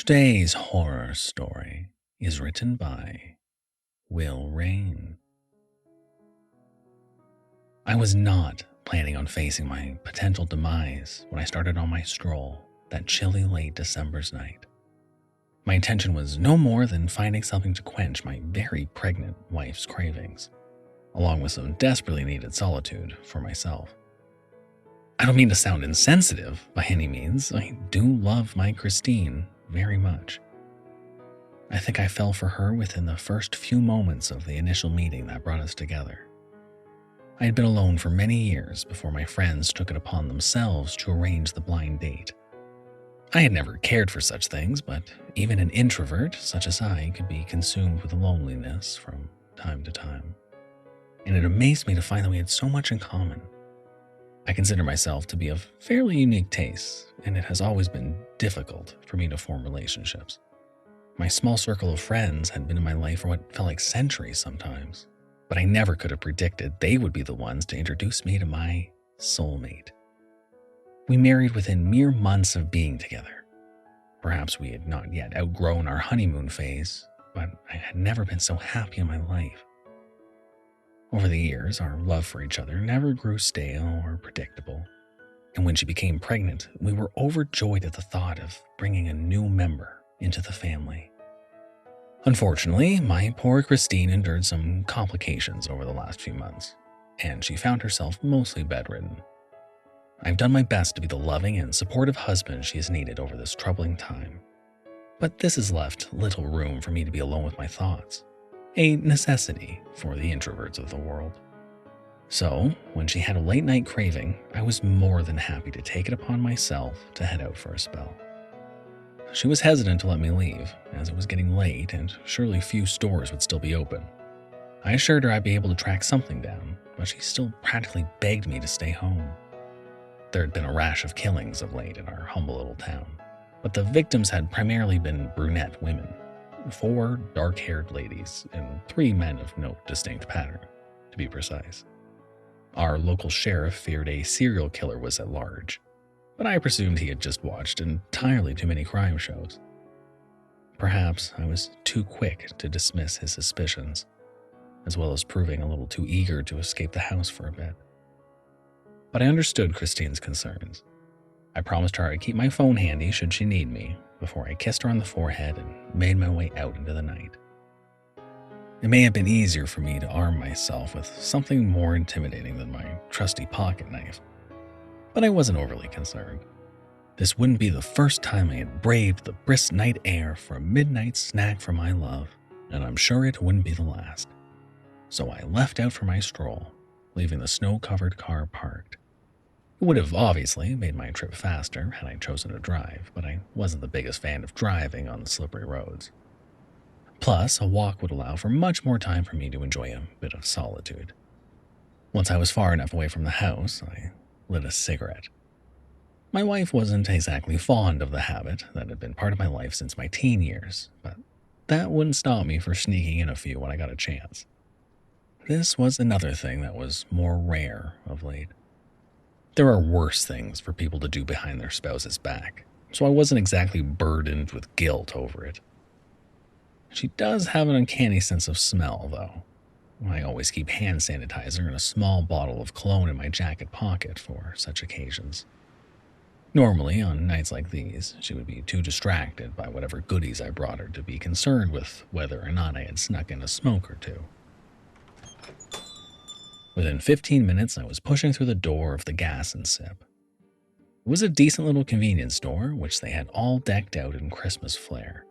Today's horror story is written by WillRayne. I was not planning on facing my potential demise when I started on my stroll that chilly late December's night. My intention was no more than finding something to quench my very pregnant wife's cravings, along with some desperately needed solitude for myself. I don't mean to sound insensitive by any means. I do love my Christine very much. I think I fell for her within the first few moments of the initial meeting that brought us together. I had been alone for many years before my friends took it upon themselves to arrange the blind date. I had never cared for such things, but even an introvert such as I could be consumed with loneliness from time to time. And it amazed me to find that we had so much in common. I consider myself to be of fairly unique tastes, and it has always been difficult for me to form relationships. My small circle of friends had been in my life for what felt like centuries sometimes, but I never could have predicted they would be the ones to introduce me to my soulmate. We married within mere months of being together. Perhaps we had not yet outgrown our honeymoon phase, but I had never been so happy in my life. Over the years, our love for each other never grew stale or predictable, and when she became pregnant, we were overjoyed at the thought of bringing a new member into the family. Unfortunately, my poor Christine endured some complications over the last few months, and she found herself mostly bedridden. I've done my best to be the loving and supportive husband she has needed over this troubling time, but this has left little room for me to be alone with my thoughts, a necessity for the introverts of the world. So, when she had a late-night craving, I was more than happy to take it upon myself to head out for a spell. She was hesitant to let me leave, as it was getting late and surely few stores would still be open. I assured her I'd be able to track something down, but she still practically begged me to stay home. There had been a rash of killings of late in our humble little town, but the victims had primarily been brunette women, 4 dark-haired ladies and 3 men of no distinct pattern, to be precise. Our local sheriff feared a serial killer was at large, but I presumed he had just watched entirely too many crime shows. Perhaps I was too quick to dismiss his suspicions, as well as proving a little too eager to escape the house for a bit. But I understood Christine's concerns. I promised her I'd keep my phone handy should she need me before I kissed her on the forehead and made my way out into the night. It may have been easier for me to arm myself with something more intimidating than my trusty pocket knife, but I wasn't overly concerned. This wouldn't be the first time I had braved the brisk night air for a midnight snack for my love, and I'm sure it wouldn't be the last. So I left out for my stroll, leaving the snow-covered car parked. It would have obviously made my trip faster had I chosen to drive, but I wasn't the biggest fan of driving on the slippery roads. Plus, a walk would allow for much more time for me to enjoy a bit of solitude. Once I was far enough away from the house, I lit a cigarette. My wife wasn't exactly fond of the habit that had been part of my life since my teen years, but that wouldn't stop me from sneaking in a few when I got a chance. This was another thing that was more rare of late. There are worse things for people to do behind their spouse's back, so I wasn't exactly burdened with guilt over it. She does have an uncanny sense of smell, though. I always keep hand sanitizer and a small bottle of cologne in my jacket pocket for such occasions. Normally, on nights like these, she would be too distracted by whatever goodies I brought her to be concerned with whether or not I had snuck in a smoke or two. Within 15 minutes, I was pushing through the door of the Gas and Sip. It was a decent little convenience store, which they had all decked out in Christmas flair.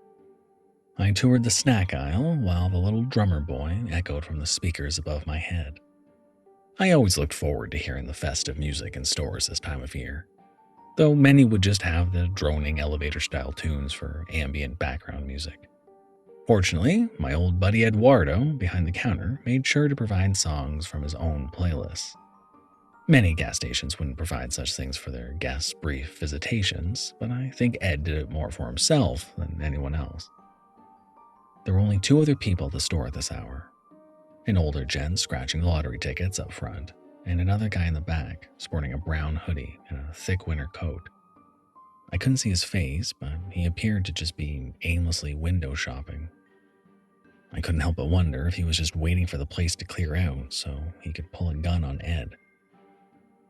I toured the snack aisle while the little drummer boy echoed from the speakers above my head. I always looked forward to hearing the festive music in stores this time of year, though many would just have the droning elevator-style tunes for ambient background music. Fortunately, my old buddy Eduardo, behind the counter, made sure to provide songs from his own playlists. Many gas stations wouldn't provide such things for their guests' brief visitations, but I think Ed did it more for himself than anyone else. There were only 2 other people at the store at this hour. An older gent scratching lottery tickets up front, and another guy in the back sporting a brown hoodie and a thick winter coat. I couldn't see his face, but he appeared to just be aimlessly window shopping. I couldn't help but wonder if he was just waiting for the place to clear out so he could pull a gun on Ed.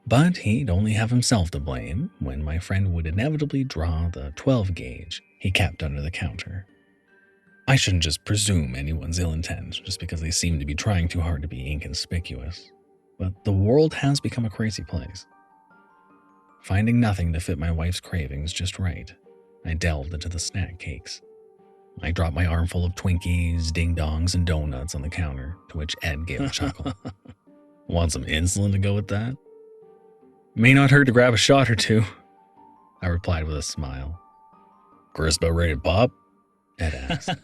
But he'd only have himself to blame when my friend would inevitably draw the 12 gauge he kept under the counter. I shouldn't just presume anyone's ill intent just because they seem to be trying too hard to be inconspicuous, but the world has become a crazy place. Finding nothing to fit my wife's cravings just right, I delved into the snack cakes. I dropped my armful of Twinkies, ding-dongs, and donuts on the counter, to which Ed gave a chuckle. Want some insulin to go with that? May not hurt to grab a shot or two, I replied with a smile. Crisp about ready to pop? Ed asked.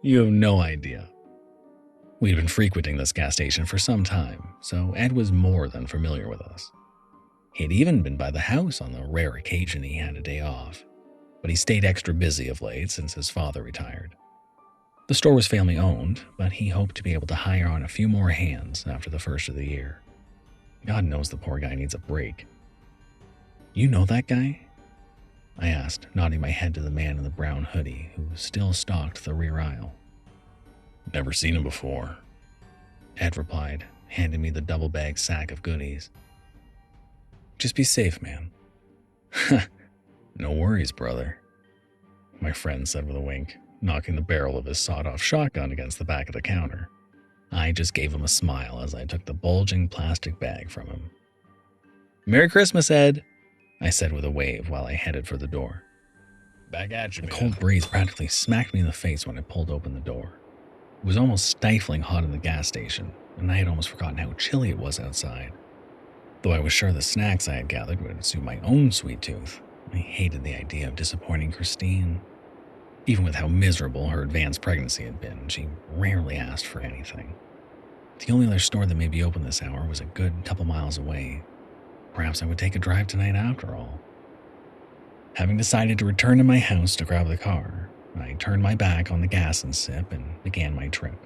You have no idea. We'd been frequenting this gas station for some time, so Ed was more than familiar with us. He had even been by the house on the rare occasion he had a day off, but he stayed extra busy of late since his father retired. The store was family-owned, but he hoped to be able to hire on a few more hands after the first of the year. God knows the poor guy needs a break. You know that guy? I asked, nodding my head to the man in the brown hoodie who still stalked the rear aisle. Never seen him before, Ed replied, handing me the double-bag sack of goodies. Just be safe, man. No worries, brother, my friend said with a wink, knocking the barrel of his sawed-off shotgun against the back of the counter. I just gave him a smile as I took the bulging plastic bag from him. Merry Christmas, Ed, I said with a wave while I headed for the door. Back at you, man. The cold breeze practically smacked me in the face when I pulled open the door. It was almost stifling hot in the gas station, and I had almost forgotten how chilly it was outside. Though I was sure the snacks I had gathered would suit my own sweet tooth, I hated the idea of disappointing Christine. Even with how miserable her advanced pregnancy had been, she rarely asked for anything. The only other store that may be open this hour was a good couple miles away. Perhaps I would take a drive tonight after all. Having decided to return to my house to grab the car, I turned my back on the gas and sip and began my trip.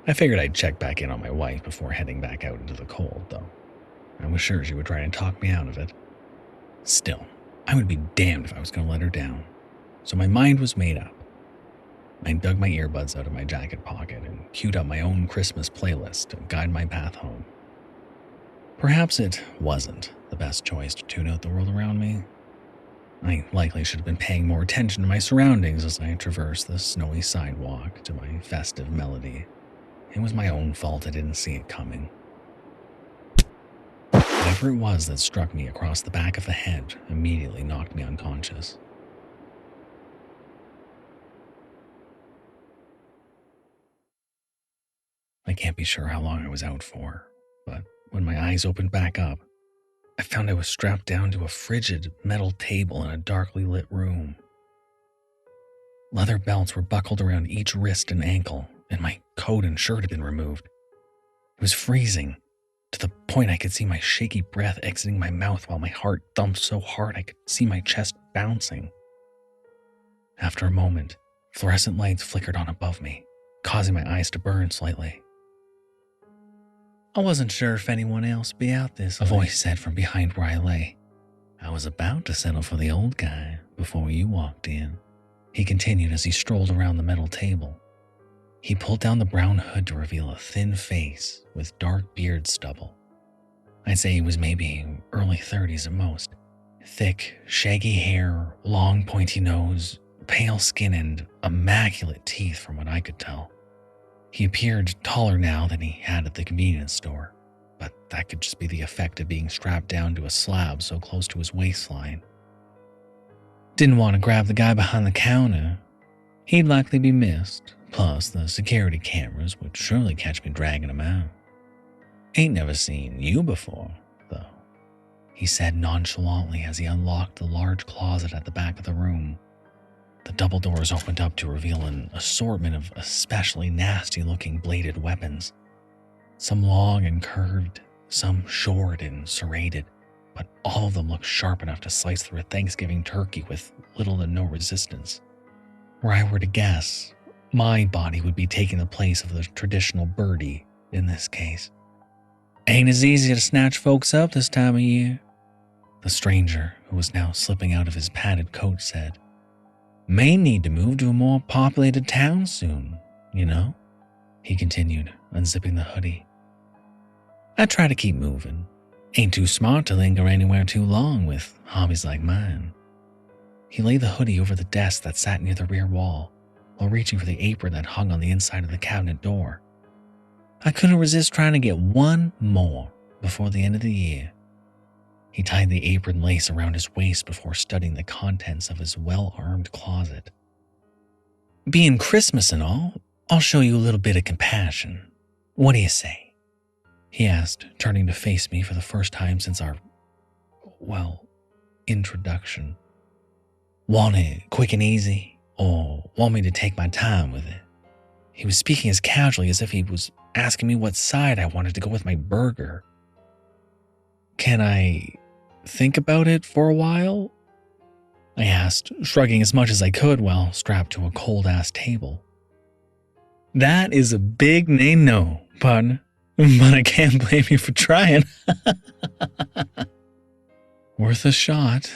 I figured I'd check back in on my wife before heading back out into the cold, though. I was sure she would try to talk me out of it. Still, I would be damned if I was going to let her down. So my mind was made up. I dug my earbuds out of my jacket pocket and queued up my own Christmas playlist to guide my path home. Perhaps it wasn't the best choice to tune out the world around me. I likely should have been paying more attention to my surroundings as I traversed the snowy sidewalk to my festive melody. It was my own fault I didn't see it coming. Whatever it was that struck me across the back of the head immediately knocked me unconscious. I can't be sure how long I was out for, but when my eyes opened back up, I found I was strapped down to a frigid metal table in a darkly lit room. Leather belts were buckled around each wrist and ankle, and my coat and shirt had been removed. It was freezing, to the point I could see my shaky breath exiting my mouth while my heart thumped so hard I could see my chest bouncing. After a moment, fluorescent lights flickered on above me, causing my eyes to burn slightly. I wasn't sure if anyone else be out this way, a voice said from behind where I lay. I was about to settle for the old guy before you walked in, he continued as he strolled around the metal table. He pulled down the brown hood to reveal a thin face with dark beard stubble. I'd say he was maybe early 30s at most. Thick, shaggy hair, long pointy nose, pale skin, and immaculate teeth from what I could tell. He appeared taller now than he had at the convenience store, but that could just be the effect of being strapped down to a slab so close to his waistline. Didn't want to grab the guy behind the counter. He'd likely be missed, plus the security cameras would surely catch me dragging him out. Ain't never seen you before, though, he said nonchalantly as he unlocked the large closet at the back of the room. The double doors opened up to reveal an assortment of especially nasty-looking bladed weapons. Some long and curved, some short and serrated, but all of them looked sharp enough to slice through a Thanksgiving turkey with little to no resistance. Were I were to guess, my body would be taking the place of the traditional birdie in this case. Ain't as easy to snatch folks up this time of year, The stranger, who was now slipping out of his padded coat, said, "May need to move to a more populated town soon, you know?" He continued, unzipping the hoodie. "I try to keep moving. Ain't too smart to linger anywhere too long with hobbies like mine." He laid the hoodie over the desk that sat near the rear wall, while reaching for the apron that hung on the inside of the cabinet door. "I couldn't resist trying to get one more before the end of the year." He tied the apron lace around his waist before studying the contents of his well-armed closet. "Being Christmas and all, I'll show you a little bit of compassion. What do you say?" he asked, turning to face me for the first time since our, introduction. "Want it quick and easy, or want me to take my time with it?" He was speaking as casually as if he was asking me what side I wanted to go with my burger. "Can I think about it for a while?" I asked, shrugging as much as I could while strapped to a cold-ass table. "That is a big no, partner, but I can't blame you for trying." "Worth a shot,"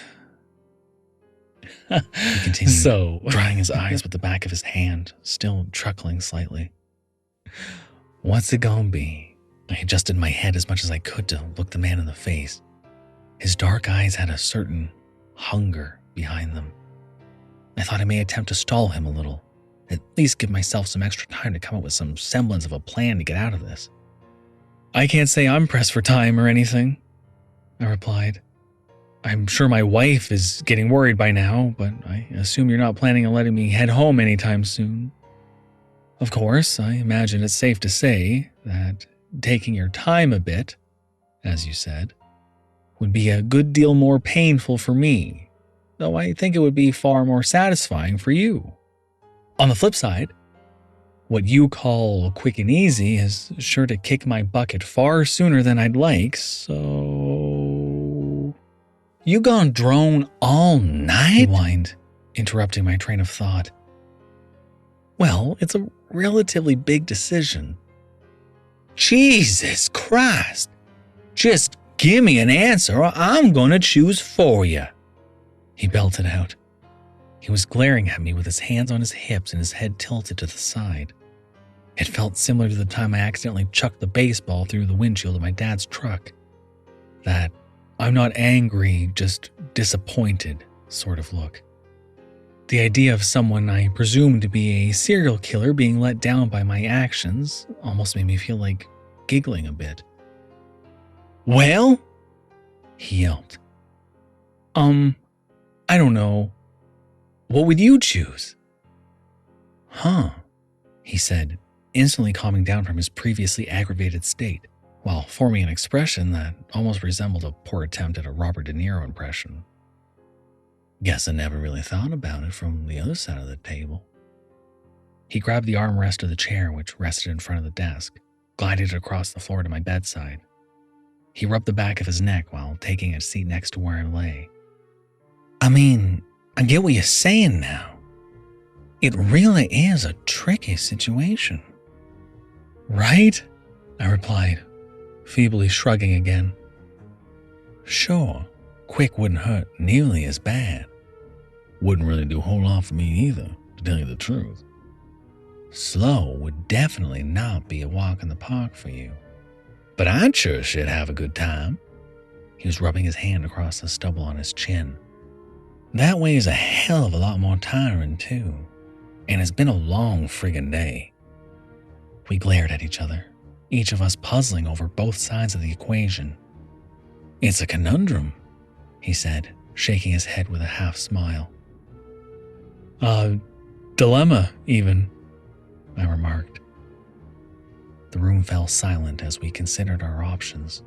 he continued, drying his eyes with the back of his hand, still chuckling slightly. "What's it gonna be?" I adjusted my head as much as I could to look the man in the face. His dark eyes had a certain hunger behind them. I thought I may attempt to stall him a little, at least give myself some extra time to come up with some semblance of a plan to get out of this. "I can't say I'm pressed for time or anything," I replied. "I'm sure my wife is getting worried by now, but I assume you're not planning on letting me head home anytime soon. Of course, I imagine it's safe to say that taking your time a bit, as you said, would be a good deal more painful for me, though I think it would be far more satisfying for you. On the flip side, what you call quick and easy is sure to kick my bucket far sooner than I'd like, so..." "You gone drone all night?" he whined, interrupting my train of thought. "Well, it's a relatively big decision." "Jesus Christ! Just give me an answer or I'm gonna choose for you," he belted out. He was glaring at me with his hands on his hips and his head tilted to the side. It felt similar to the time I accidentally chucked the baseball through the windshield of my dad's truck. That I'm not angry, just disappointed sort of look. The idea of someone I presumed to be a serial killer being let down by my actions almost made me feel like giggling a bit. "Well?" he yelped. I don't know. What would you choose?" "Huh," he said, instantly calming down from his previously aggravated state, while forming an expression that almost resembled a poor attempt at a Robert De Niro impression. "Guess I never really thought about it from the other side of the table." He grabbed the armrest of the chair which rested in front of the desk, glided it across the floor to my bedside. He rubbed the back of his neck while taking a seat next to where I lay. "I mean, I get what you're saying now. It really is a tricky situation." "Right?" I replied, feebly shrugging again. "Sure, quick wouldn't hurt nearly as bad. Wouldn't really do a whole lot for me either, to tell you the truth. Slow would definitely not be a walk in the park for you. But I'd sure should have a good time." He was rubbing his hand across the stubble on his chin. "That way is a hell of a lot more tiring, too. And it's been a long friggin' day." We glared at each other, each of us puzzling over both sides of the equation. "It's a conundrum," he said, shaking his head with a half smile. Dilemma, even," I remarked. The room fell silent as we considered our options,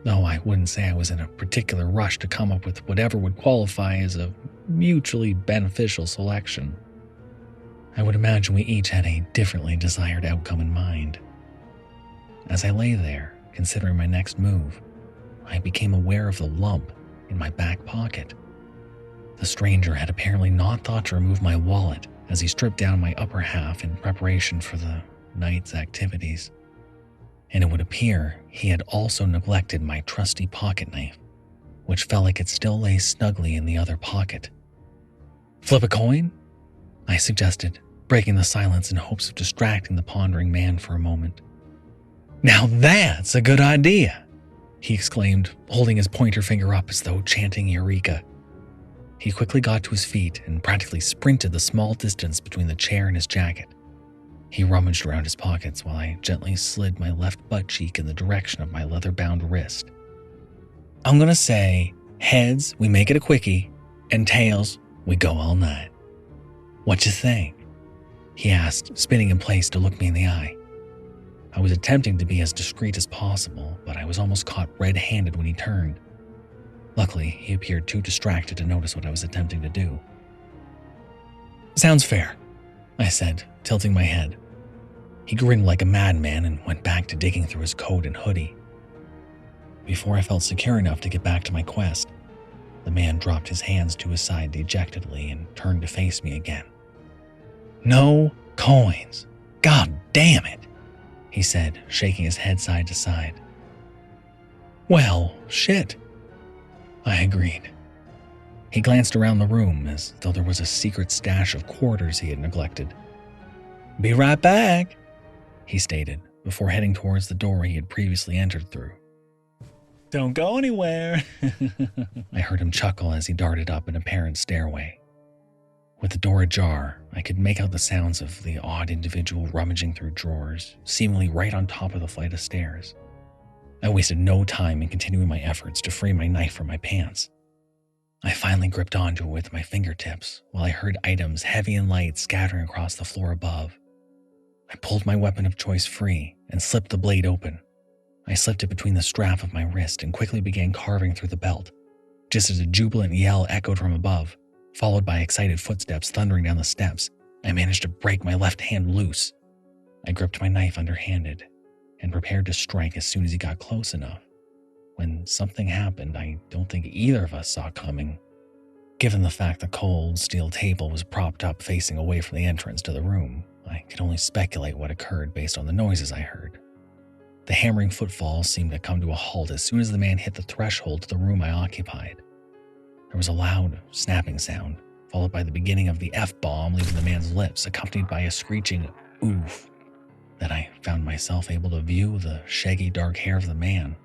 though I wouldn't say I was in a particular rush to come up with whatever would qualify as a mutually beneficial selection. I would imagine we each had a differently desired outcome in mind. As I lay there, considering my next move, I became aware of the lump in my back pocket. The stranger had apparently not thought to remove my wallet as he stripped down my upper half in preparation for the night's activities. And it would appear he had also neglected my trusty pocket knife. which felt like it still lay snugly in the other pocket. "Flip a coin?" I suggested, breaking the silence in hopes of distracting the pondering man for a moment. "Now that's a good idea!" he exclaimed, holding his pointer finger up as though chanting Eureka. He quickly got to his feet and practically sprinted the small distance between the chair and his jacket. He rummaged around his pockets while I gently slid my left butt cheek in the direction of my leather-bound wrist. "I'm gonna say, heads, we make it a quickie, and tails, we go all night. What you think?" he asked, spinning in place to look me in the eye. I was attempting to be as discreet as possible, but I was almost caught red-handed when he turned. Luckily, he appeared too distracted to notice what I was attempting to do. "Sounds fair," I said, tilting my head. He grinned like a madman and went back to digging through his coat and hoodie. Before I felt secure enough to get back to my quest, the man dropped his hands to his side dejectedly and turned to face me again. "No coins. God damn it," he said, shaking his head side to side. "Well, shit," I agreed. He glanced around the room as though there was a secret stash of quarters he had neglected. "Be right back," he stated, before heading towards the door he had previously entered through. "Don't go anywhere," I heard him chuckle as he darted up an apparent stairway. With the door ajar, I could make out the sounds of the odd individual rummaging through drawers, seemingly right on top of the flight of stairs. I wasted no time in continuing my efforts to free my knife from my pants. I finally gripped onto it with my fingertips while I heard items heavy and light scattering across the floor above. I pulled my weapon of choice free and slipped the blade open. I slipped it between the strap of my wrist and quickly began carving through the belt, just as a jubilant yell echoed from above. Followed by excited footsteps thundering down the steps, I managed to break my left hand loose. I gripped my knife underhanded and prepared to strike as soon as he got close enough, when something happened I don't think either of us saw coming. Given the fact the cold steel table was propped up facing away from the entrance to the room, I could only speculate what occurred based on the noises I heard. The hammering footfalls seemed to come to a halt as soon as the man hit the threshold to the room I occupied. There was a loud, snapping sound, followed by the beginning of the F-bomb leaving the man's lips, accompanied by a screeching oof. Then I found myself able to view the shaggy dark hair of the man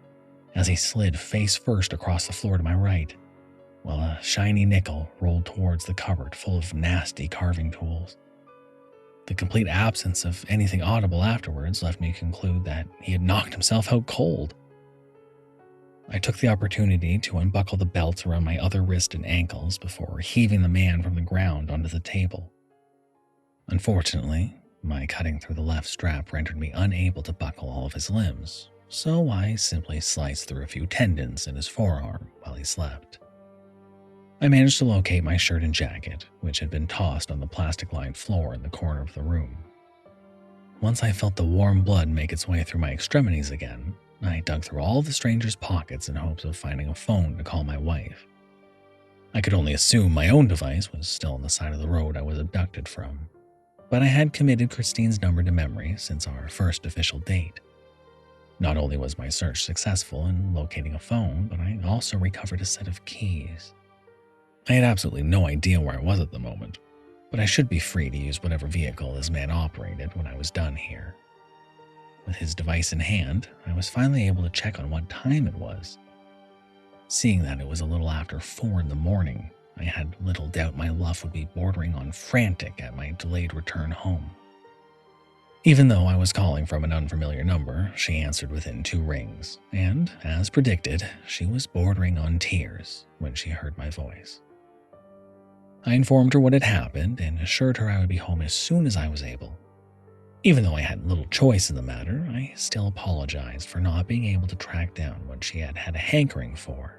as he slid face first across the floor to my right, while a shiny nickel rolled towards the cupboard full of nasty carving tools. The complete absence of anything audible afterwards left me conclude that he had knocked himself out cold. I took the opportunity to unbuckle the belts around my other wrist and ankles before heaving the man from the ground onto the table. Unfortunately, my cutting through the left strap rendered me unable to buckle all of his limbs, so I simply sliced through a few tendons in his forearm while he slept. I managed to locate my shirt and jacket, which had been tossed on the plastic-lined floor in the corner of the room. Once I felt the warm blood make its way through my extremities again, I dug through all the stranger's pockets in hopes of finding a phone to call my wife. I could only assume my own device was still on the side of the road I was abducted from, but I had committed Christine's number to memory since our first official date. Not only was my search successful in locating a phone, but I also recovered a set of keys. I had absolutely no idea where I was at the moment, but I should be free to use whatever vehicle this man operated when I was done here. With his device in hand, I was finally able to check on what time it was. Seeing that it was a little after 4 in the morning, I had little doubt my luff would be bordering on frantic at my delayed return home. Even though I was calling from an unfamiliar number, she answered within 2 rings, and, as predicted, she was bordering on tears when she heard my voice. I informed her what had happened and assured her I would be home as soon as I was able. Even though I had little choice in the matter, I still apologized for not being able to track down what she had had a hankering for.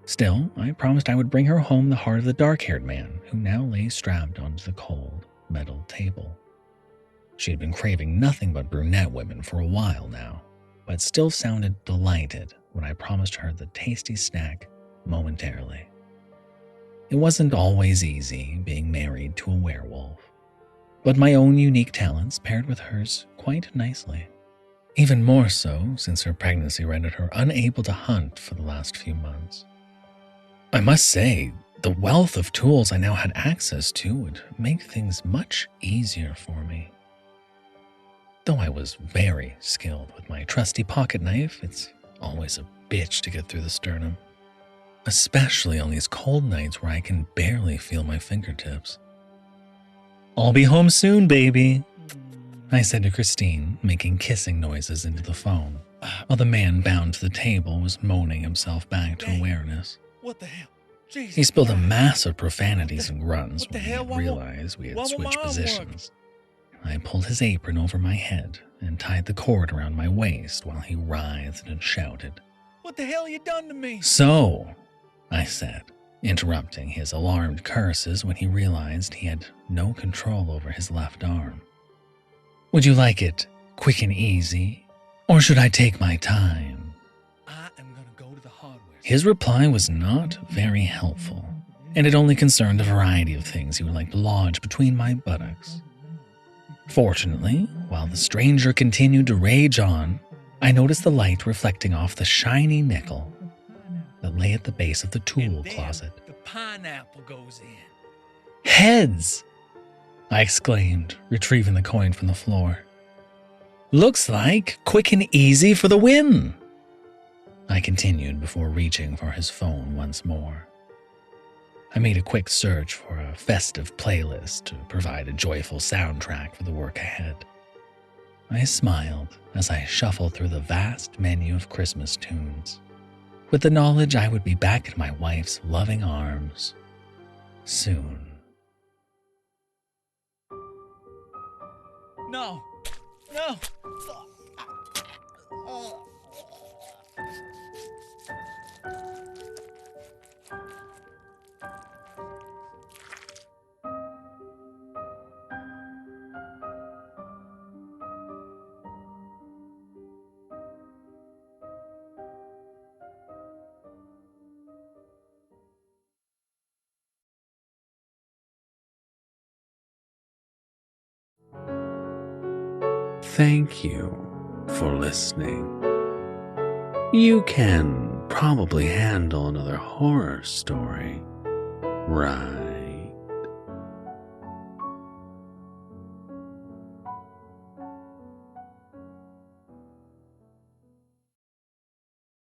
Still, I promised I would bring her home the heart of the dark-haired man who now lay strapped onto the cold, metal table. She had been craving nothing but brunette women for a while now, but still sounded delighted when I promised her the tasty snack momentarily. It wasn't always easy being married to a werewolf, but my own unique talents paired with hers quite nicely. Even more so since her pregnancy rendered her unable to hunt for the last few months. I must say, the wealth of tools I now had access to would make things much easier for me. Though I was very skilled with my trusty pocket knife, it's always a bitch to get through the sternum, especially on these cold nights where I can barely feel my fingertips. "I'll be home soon, baby," I said to Christine, making kissing noises into the phone, while the man bound to the table was moaning himself back to awareness. What the hell? Jesus He spilled a Christ. mass of profanities and grunts what the when he hell? had Why won't- realized we why had won't my switched arm work? positions. I pulled his apron over my head and tied the cord around my waist while he writhed and shouted. What the hell you done to me? "So," I said, interrupting his alarmed curses when he realized he had no control over his left arm. "Would you like it quick and easy, or should I take my time?" I am gonna go to the hardware. His reply was not very helpful, and it only concerned a variety of things he would like to lodge between my buttocks. Fortunately, while the stranger continued to rage on, I noticed the light reflecting off the shiny nickel that lay at the base of the tool And then closet. The pineapple goes in. "Heads!" I exclaimed, retrieving the coin from the floor. "Looks like quick and easy for the win," I continued before reaching for his phone once more. I made a quick search for a festive playlist to provide a joyful soundtrack for the work ahead. I smiled as I shuffled through the vast menu of Christmas tunes, with the knowledge I would be back in my wife's loving arms soon. No. No. Thank you for listening. You can probably handle another horror story, right?